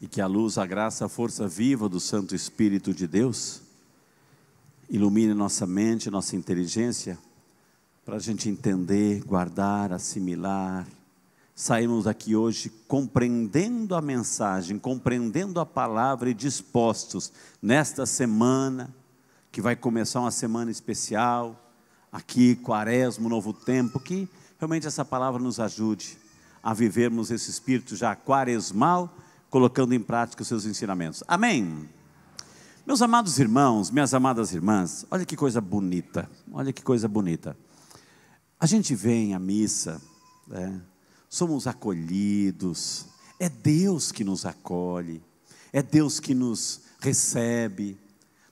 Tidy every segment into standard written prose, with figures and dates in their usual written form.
e que a luz, a graça, a força viva do Santo Espírito de Deus ilumine nossa mente, nossa inteligência, para a gente entender, guardar, assimilar. Saímos daqui hoje compreendendo a mensagem, compreendendo a palavra e dispostos nesta semana, que vai começar uma semana especial, aqui, Quaresma, um novo tempo, que realmente essa palavra nos ajude a vivermos esse espírito já quaresmal, colocando em prática os seus ensinamentos. Amém? Meus amados irmãos, minhas amadas irmãs, olha que coisa bonita, olha que coisa bonita. A gente vem à missa, né? Somos acolhidos, é Deus que nos acolhe, é Deus que nos recebe,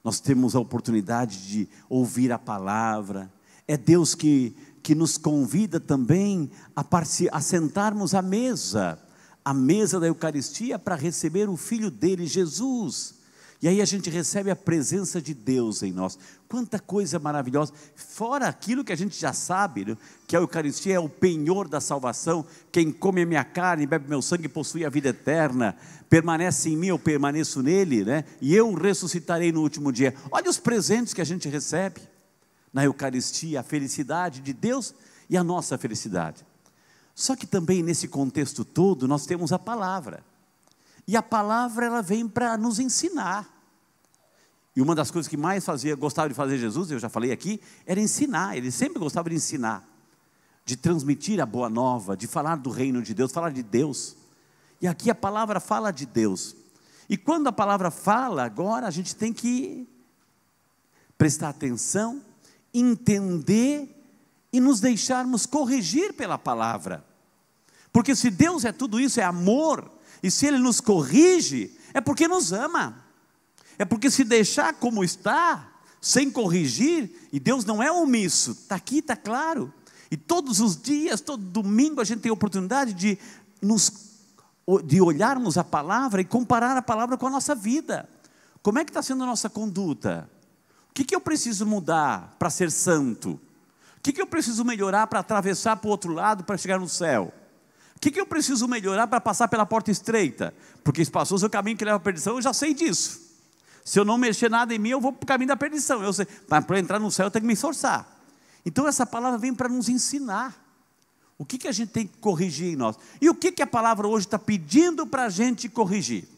nós temos a oportunidade de ouvir a palavra, é Deus que nos convida também a sentarmos à mesa da Eucaristia para receber o Filho dele, Jesus. E aí a gente recebe a presença de Deus em nós. Quanta coisa maravilhosa, fora aquilo que a gente já sabe, né? Que a Eucaristia é o penhor da salvação. Quem come a minha carne, bebe meu sangue, possui a vida eterna, permanece em mim, eu permaneço nele, né? E eu ressuscitarei no último dia. Olha os presentes que a gente recebe na Eucaristia, a felicidade de Deus e a nossa felicidade. Só que também nesse contexto todo nós temos a palavra, e a palavra ela vem para nos ensinar. E uma das coisas que mais gostava de fazer Jesus, eu já falei aqui, era ensinar. Ele sempre gostava de ensinar, de transmitir a boa nova, de falar do reino de Deus, falar de Deus. E aqui a palavra fala de Deus. E quando a palavra fala, agora a gente tem que prestar atenção, entender e nos deixarmos corrigir pela palavra. Porque se Deus é tudo isso, é amor, e se Ele nos corrige, é porque nos ama. É porque se deixar como está, sem corrigir, e Deus não é omisso, está aqui, está claro. E todos os dias, todo domingo, a gente tem a oportunidade de olharmos a palavra e comparar a palavra com a nossa vida. Como é que está sendo a nossa conduta? O que eu preciso mudar para ser santo? O que eu preciso melhorar para atravessar para o outro lado, para chegar no céu? O que eu preciso melhorar para passar pela porta estreita? Porque espaçoso é o caminho que leva à perdição, eu já sei disso. Se eu não mexer nada em mim, eu vou para o caminho da perdição. Eu sei, para entrar no céu eu tenho que me esforçar. Então essa palavra vem para nos ensinar. O que a gente tem que corrigir em nós? E o que a palavra hoje está pedindo para a gente corrigir?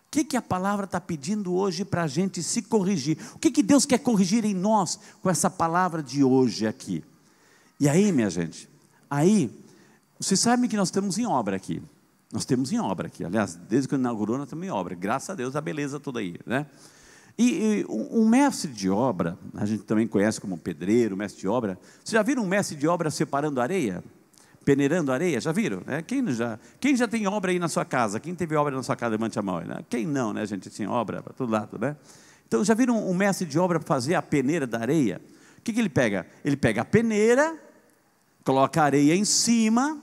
O que a palavra está pedindo hoje para a gente se corrigir? O que Deus quer corrigir em nós com essa palavra de hoje aqui? E aí, minha gente, vocês sabem que nós estamos em obra aqui. Nós temos em obra aqui. Aliás, desde que inaugurou, nós estamos em obra. Graças a Deus, a beleza toda aí, né? E um mestre de obra, a gente também conhece como pedreiro, mestre de obra. Vocês já viram um mestre de obra separando areia? Peneirando areia? Já viram? Né? Quem já tem obra aí na sua casa? Quem teve obra na sua casa, levante a mão. Né? Quem não, né, gente? Tem obra para todo lado, né? Então, já viram um mestre de obra fazer a peneira da areia? O que ele pega? Ele pega a peneira, coloca a areia em cima,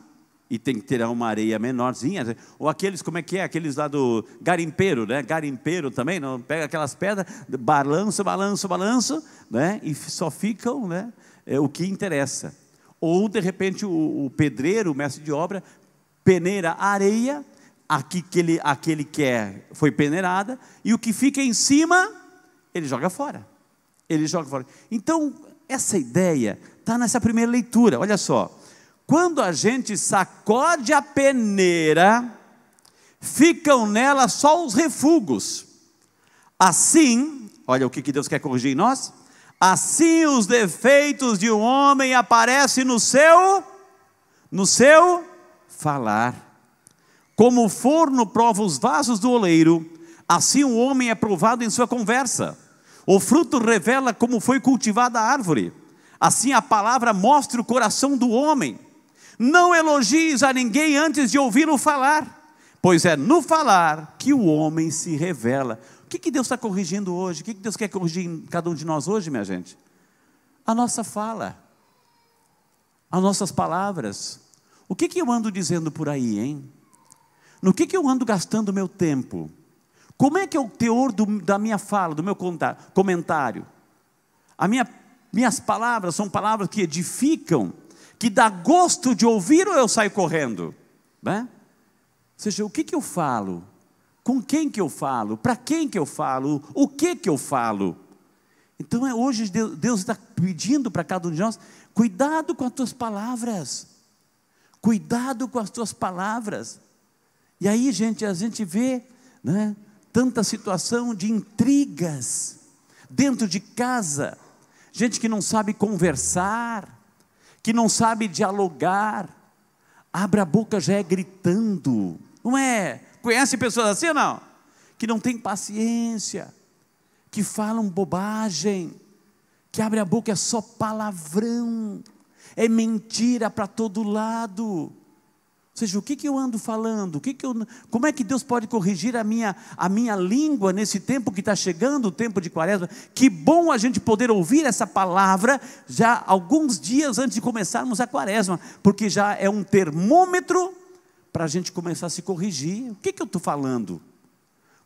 e tem que ter uma areia menorzinha, ou aqueles, como é que é? Aqueles lá do garimpeiro, né? Garimpeiro também, não? Pega aquelas pedras, balança, né? E só ficam, né? O que interessa. Ou de repente o pedreiro, o mestre de obra, peneira a areia, aquele que foi peneirada, e o que fica em cima, ele joga fora. Então, essa ideia está nessa primeira leitura, olha só. Quando a gente sacode a peneira, ficam nela só os refugos. Assim, olha o que Deus quer corrigir em nós. Assim os defeitos de um homem aparecem no seu falar. Como o forno prova os vasos do oleiro, assim o homem é provado em sua conversa. O fruto revela como foi cultivada a árvore. Assim a palavra mostra o coração do homem. Não elogies a ninguém antes de ouvi-lo falar, pois é no falar que o homem se revela. O que Deus está corrigindo hoje? O que Deus quer corrigir em cada um de nós hoje, minha gente? A nossa fala, as nossas palavras. O que eu ando dizendo por aí, hein? No que eu ando gastando o meu tempo? Como é que é o teor da minha fala, do meu comentário? Minhas palavras são palavras que edificam, que dá gosto de ouvir, ou eu saio correndo? Né? Ou seja, o que eu falo? Com quem que eu falo? Para quem que eu falo? O que eu falo? Então hoje Deus está pedindo para cada um de nós, cuidado com as tuas palavras. Cuidado com as tuas palavras. E aí, gente, a gente vê, né, tanta situação de intrigas dentro de casa, gente que não sabe conversar, que não sabe dialogar, abre a boca já é gritando, não é? Conhece pessoas assim ou não? Que não tem paciência, que falam bobagem, que abre a boca é só palavrão, é mentira para todo lado. Ou seja, o que eu ando falando? Como é que Deus pode corrigir a minha língua nesse tempo que está chegando, o tempo de quaresma? Que bom a gente poder ouvir essa palavra já alguns dias antes de começarmos a quaresma, porque já é um termômetro para a gente começar a se corrigir. O que eu estou falando?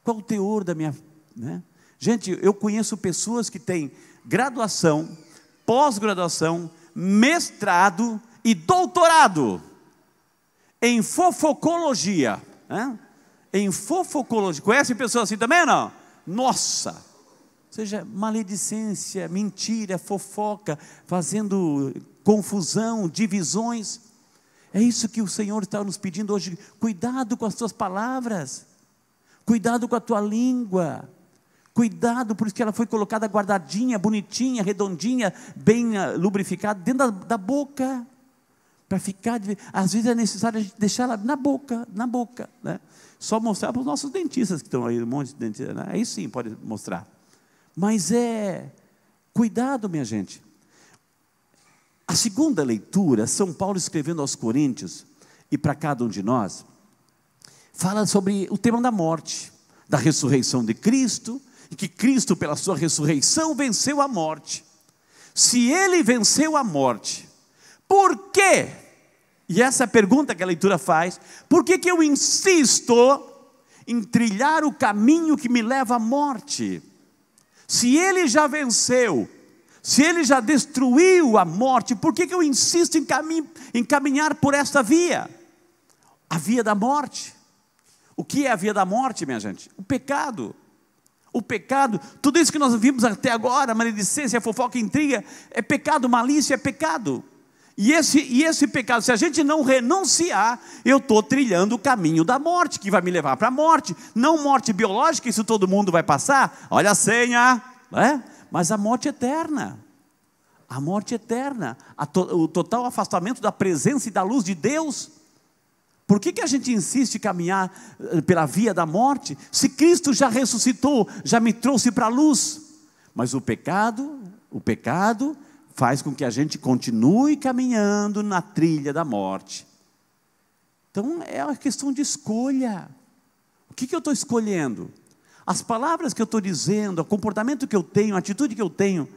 Qual o teor da minha... né? Gente, eu conheço pessoas que têm graduação, pós-graduação, mestrado e doutorado em fofocologia, né? Em fofocologia. Conhece pessoas assim também ou não? Nossa! Ou seja, maledicência, mentira, fofoca, fazendo confusão, divisões. É isso que o Senhor está nos pedindo hoje. Cuidado com as tuas palavras, cuidado com a tua língua, cuidado, por isso que ela foi colocada guardadinha, bonitinha, redondinha, bem lubrificada, dentro da boca. Para ficar, às vezes é necessário a gente deixar ela na boca, né? Só mostrar para os nossos dentistas que estão aí, um monte de dentistas, né? Aí sim pode mostrar. Mas cuidado, minha gente. A segunda leitura, São Paulo escrevendo aos Coríntios, e para cada um de nós, fala sobre o tema da morte, da ressurreição de Cristo, e que Cristo, pela sua ressurreição, venceu a morte. Se Ele venceu a morte, por quê? E essa é a pergunta que a leitura faz: por que eu insisto em trilhar o caminho que me leva à morte? Se Ele já venceu, se Ele já destruiu a morte, por que eu insisto em caminhar por esta via? A via da morte. O que é a via da morte, minha gente? O pecado. O pecado, tudo isso que nós vimos até agora, maledicência, fofoca, intriga, é pecado, malícia é pecado. E esse pecado, se a gente não renunciar, eu estou trilhando o caminho da morte, que vai me levar para a morte. Não morte biológica, isso todo mundo vai passar, olha a senha, né? Mas a morte eterna. A morte eterna, o total afastamento da presença e da luz de Deus. Por que a gente insiste em caminhar pela via da morte, se Cristo já ressuscitou, já me trouxe para a luz? Mas o pecado faz com que a gente continue caminhando na trilha da morte. Então é uma questão de escolha. O que eu estou escolhendo? As palavras que eu estou dizendo, o comportamento que eu tenho, a atitude que eu tenho,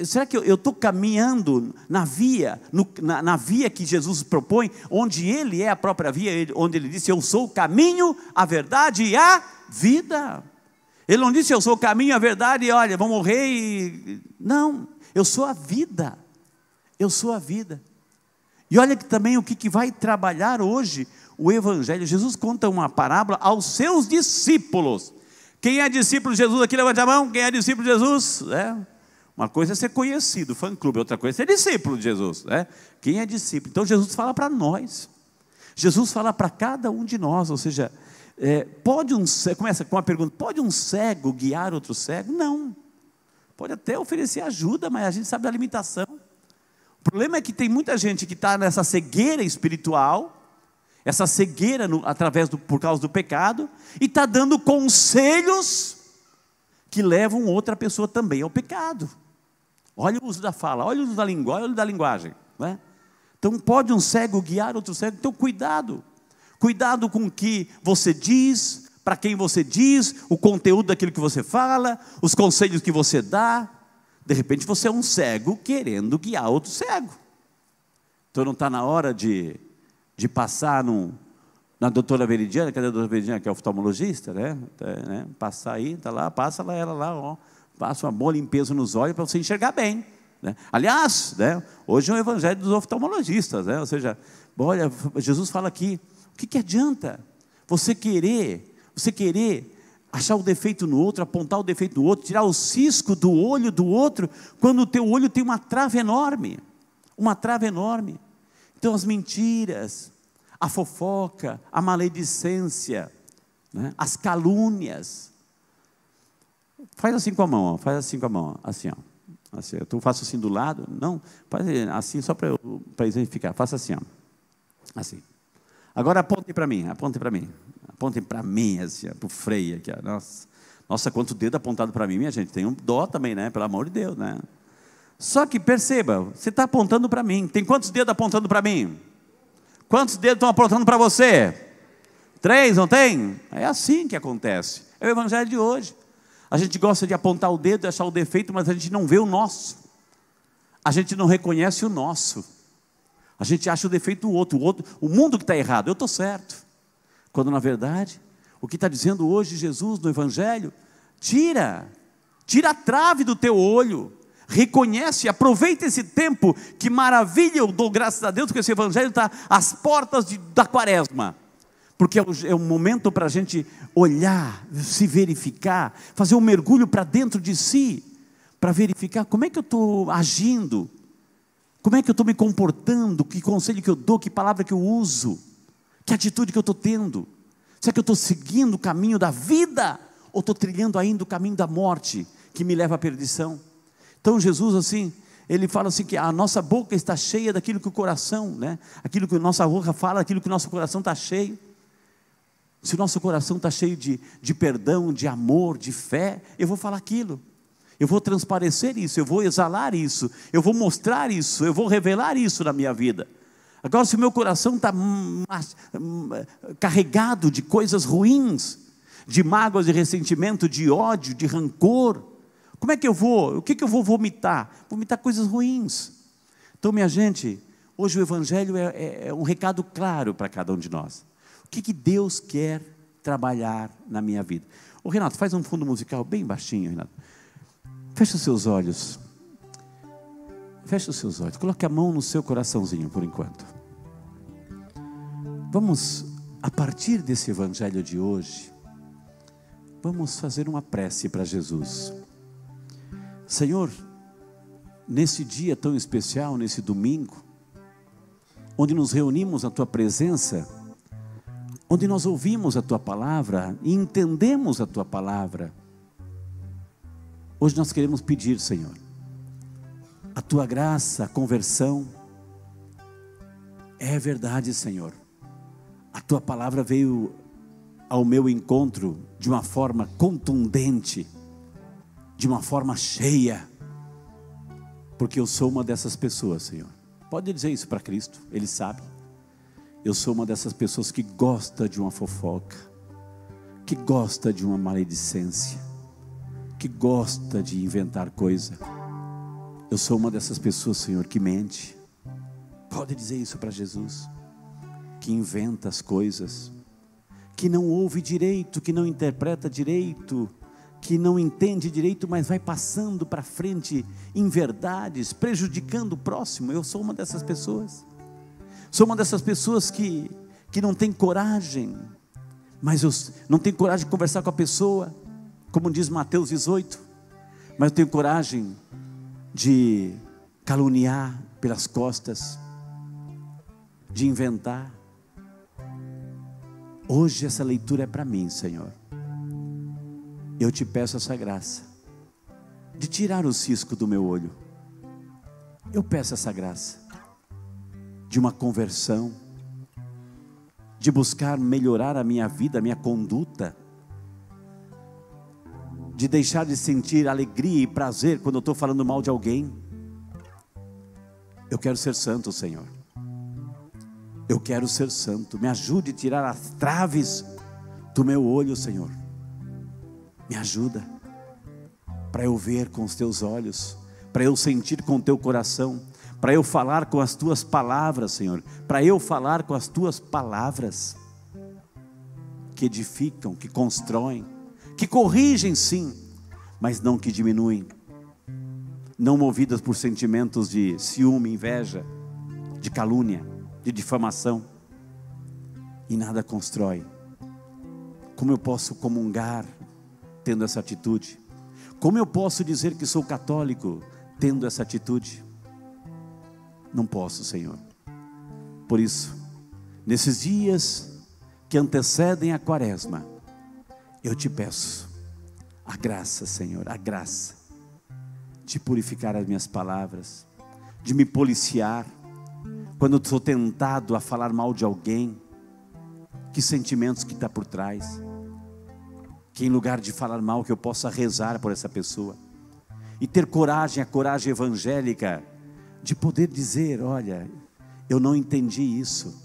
será que eu estou caminhando na via, na via que Jesus propõe, onde Ele é a própria via, onde Ele disse: eu sou o caminho, a verdade e a vida. Ele não disse: eu sou o caminho, a verdade e olha, vou morrer e... Não, eu sou a vida. Eu sou a vida. E olha que também o que vai trabalhar hoje o Evangelho. Jesus conta uma parábola aos seus discípulos. Quem é discípulo de Jesus aqui, levante a mão. Quem é discípulo de Jesus? Uma coisa é ser conhecido, fã-clube, outra coisa é ser discípulo de Jesus, né? Quem é discípulo? Então Jesus fala para nós, Jesus fala para cada um de nós, ou seja, começa com uma pergunta: pode um cego guiar outro cego? Não, pode até oferecer ajuda, mas a gente sabe da limitação. O problema é que tem muita gente que está nessa cegueira espiritual, essa cegueira por causa do pecado, e está dando conselhos que levam outra pessoa também ao pecado. Olha o uso da fala, olha o uso da língua, olha o uso da linguagem, né? Então pode um cego guiar outro cego? Então cuidado com o que você diz, para quem você diz, o conteúdo daquilo que você fala, os conselhos que você dá. De repente você é um cego querendo guiar outro cego. Então não está na hora de passar na doutora Veridiana. Cadê a doutora Veridiana, que é oftalmologista, né? Passar aí, está lá, passa ela lá, ó. Passa uma boa limpeza nos olhos para você enxergar bem, né? Aliás, né, hoje é o evangelho dos oftalmologistas, né? Ou seja, olha, Jesus fala aqui: o que adianta você querer Você querer achar o defeito no outro, apontar o defeito no outro, tirar o cisco do olho do outro, quando o teu olho tem uma trave enorme. Uma trave enorme. Então as mentiras, a fofoca, a maledicência, né? As calúnias. Faz assim com a mão, ó, faz assim com a mão, assim, ó. Assim, eu faço assim do lado, não, faz assim só para exemplificar, faça assim, ó. Assim. Agora apontem para mim, assim, para o freio aqui, ó. Nossa, quanto dedo apontado para mim, minha gente, tem um dó também, né? Pelo amor de Deus, né? Só que perceba, você está apontando para mim, tem quantos dedos apontando para mim? Quantos dedos estão apontando para você? 3, não tem? É assim que acontece, é o evangelho de hoje. A gente gosta de apontar o dedo e achar o defeito, mas a gente não vê o nosso. A gente não reconhece o nosso. A gente acha o defeito do outro. O mundo que está errado, eu estou certo. Quando na verdade, o que está dizendo hoje Jesus no Evangelho, tira a trave do teu olho, reconhece, aproveita esse tempo, que maravilha, eu dou graças a Deus, porque esse Evangelho está às portas da quaresma. Porque é um momento para a gente olhar, se verificar, fazer um mergulho para dentro de si, para verificar como é que eu estou agindo, como é que eu estou me comportando, que conselho que eu dou, que palavra que eu uso, que atitude que eu estou tendo. Será que eu estou seguindo o caminho da vida, ou estou trilhando ainda o caminho da morte, que me leva à perdição? Então Jesus assim, ele fala assim que a nossa boca está cheia daquilo que o coração, né? Aquilo que a nossa boca fala, aquilo que o nosso coração está cheio. Se o nosso coração está cheio de perdão, de amor, de fé, eu vou falar aquilo, eu vou transparecer isso, eu vou exalar isso, eu vou mostrar isso, eu vou revelar isso na minha vida. Agora, se o meu coração está carregado de coisas ruins, de mágoas, de ressentimento, de ódio, de rancor, como é que eu vou? O que eu vou vomitar? Vomitar coisas ruins. Então, minha gente, hoje o Evangelho é um recado claro para cada um de nós. O que Deus quer trabalhar na minha vida? Ô Renato, faz um fundo musical bem baixinho, Renato. Fecha os seus olhos. Fecha os seus olhos. Coloque a mão no seu coraçãozinho por enquanto. Vamos, a partir desse Evangelho de hoje, vamos fazer uma prece para Jesus. Senhor, nesse dia tão especial, nesse domingo, onde nos reunimos na Tua presença, onde nós ouvimos a Tua palavra e entendemos a Tua palavra, hoje nós queremos pedir, Senhor, a Tua graça, a conversão. É verdade, Senhor, a Tua palavra veio ao meu encontro de uma forma contundente, de uma forma cheia, porque eu sou uma dessas pessoas, Senhor. Pode dizer isso para Cristo, Ele sabe. Eu sou uma dessas pessoas que gosta de uma fofoca, que gosta de uma maledicência, que gosta de inventar coisa. Eu sou uma dessas pessoas, Senhor, que mente. Pode dizer isso para Jesus. Que inventa as coisas, que não ouve direito, que não interpreta direito, que não entende direito, mas vai passando para frente em verdades, prejudicando o próximo. Eu sou uma dessas pessoas. Sou uma dessas pessoas que não tem coragem, mas eu não tenho coragem de conversar com a pessoa, como diz Mateus 18, mas eu tenho coragem de caluniar pelas costas, de inventar. Hoje essa leitura é para mim, Senhor. Eu te peço essa graça, de tirar o cisco do meu olho. Eu peço essa graça, de uma conversão, de buscar melhorar a minha vida, a minha conduta, de deixar de sentir alegria e prazer quando eu estou falando mal de alguém. Eu quero ser santo, Senhor. Eu quero ser santo. Me ajude a tirar as traves do meu olho, Senhor. Me ajuda, para eu ver com os teus olhos, para eu sentir com o teu coração, para eu falar com as tuas palavras, Senhor, para eu falar com as tuas palavras, que edificam, que constroem, que corrigem sim, mas não que diminuem, não movidas por sentimentos de ciúme, inveja, de calúnia, de difamação, e nada constrói Como eu posso comungar tendo essa atitude? Como eu posso dizer que sou católico tendo essa atitude? Não posso, Senhor. Por isso, nesses dias que antecedem a Quaresma, eu te peço a graça, Senhor, a graça de purificar as minhas palavras, de me policiar quando eu sou tentado a falar mal de alguém. Que sentimentos que está por trás, que em lugar de falar mal, que eu possa rezar por essa pessoa, e ter coragem, a coragem evangélica, de poder dizer: olha, eu não entendi isso,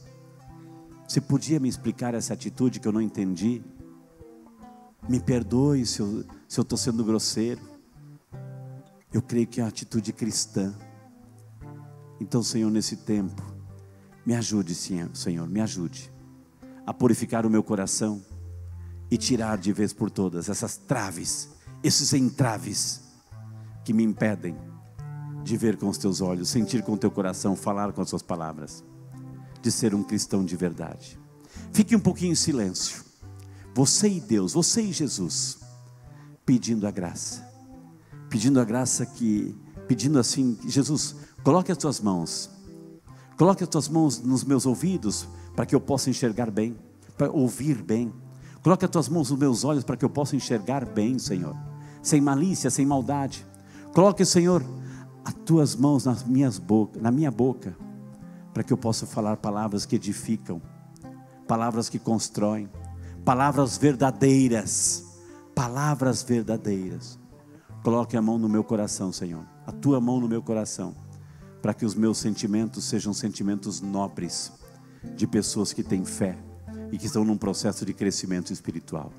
você podia me explicar essa atitude que eu não entendi? Me perdoe se eu estou sendo grosseiro. Eu creio que é uma atitude cristã. Então, Senhor, nesse tempo, me ajude, Senhor, me ajude a purificar o meu coração e tirar de vez por todas essas traves, esses entraves que me impedem de ver com os teus olhos, sentir com o teu coração, falar com as suas palavras, de ser um cristão de verdade. Fique um pouquinho em silêncio, você e Deus, você e Jesus, pedindo a graça, pedindo assim: Jesus, coloque as tuas mãos nos meus ouvidos, para que eu possa enxergar bem, para ouvir bem. Coloque as tuas mãos nos meus olhos, para que eu possa enxergar bem, Senhor, sem malícia, sem maldade. Coloque, Senhor, as tuas mãos na minha boca, para que eu possa falar palavras que edificam, palavras que constroem, palavras verdadeiras, palavras verdadeiras. Coloque a mão no meu coração, Senhor, a tua mão no meu coração, para que os meus sentimentos sejam sentimentos nobres, de pessoas que têm fé e que estão num processo de crescimento espiritual.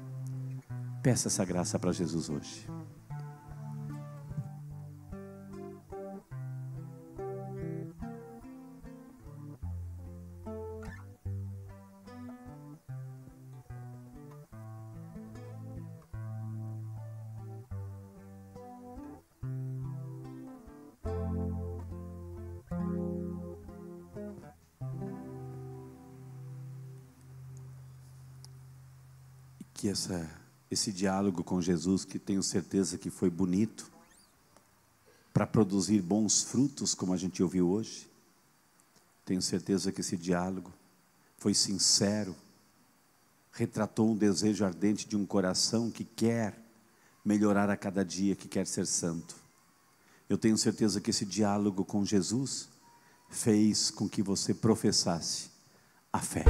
Peça essa graça para Jesus hoje. Que esse diálogo com Jesus, que tenho certeza que foi bonito, para produzir bons frutos, como a gente ouviu hoje. Tenho certeza que esse diálogo foi sincero, retratou um desejo ardente de um coração que quer melhorar a cada dia, que quer ser santo. Eu tenho certeza que esse diálogo com Jesus fez com que você professasse a fé.